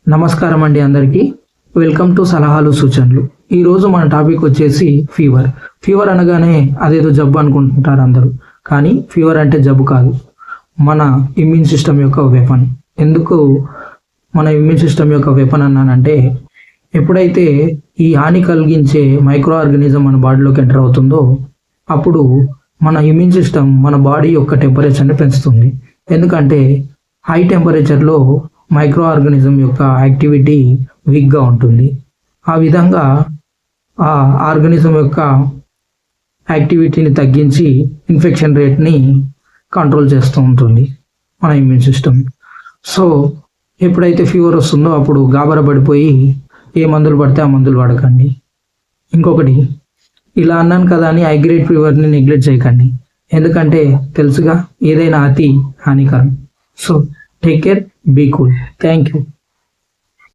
నమస్కారం అండి అందరికీ. వెల్కమ్ టు సలహాలు సూచనలు. ఈరోజు మన టాపిక్ వచ్చేసి ఫీవర్. ఫీవర్ అనగానే అదేదో జబ్బు అనుకుంటుంటారు అందరూ. కానీ ఫీవర్ అంటే జబ్బు కాదు, మన ఇమ్యూన్ సిస్టమ్ యొక్క వెపన్. ఎందుకు మన ఇమ్యూన్ సిస్టమ్ యొక్క వెపన్ అన్నానంటే, ఎప్పుడైతే ఈ హాని కలిగించే మైక్రో ఆర్గానిజం మన బాడీలోకి ఎంటర్ అవుతుందో అప్పుడు మన ఇమ్యూన్ సిస్టమ్ మన బాడీ యొక్క టెంపరేచర్ని పెంచుతుంది. ఎందుకంటే హై టెంపరేచర్లో మైక్రో ఆర్గానిజం యొక్క యాక్టివిటీ వీక్గా ఉంటుంది. ఆ విధంగా ఆ ఆర్గానిజం యొక్క యాక్టివిటీని తగ్గించి ఇన్ఫెక్షన్ రేట్ని కంట్రోల్ చేస్తూ ఉంటుంది మన ఇమ్యూన్ సిస్టమ్. సో ఎప్పుడైతే ఫీవర్ వస్తుందో అప్పుడు గాబరా పడిపోయి ఏ మందులు పడితే ఆ మందులు వాడకండి. ఇంకొకటి, ఇలా అన్నాను కదా అని హై గ్రేడ్ ఫీవర్ని నెగ్లెక్ట్ చేయకండి. ఎందుకంటే తెలుసుగా, ఏదైనా అతి హానికరం. So take care, be cool. Thank you.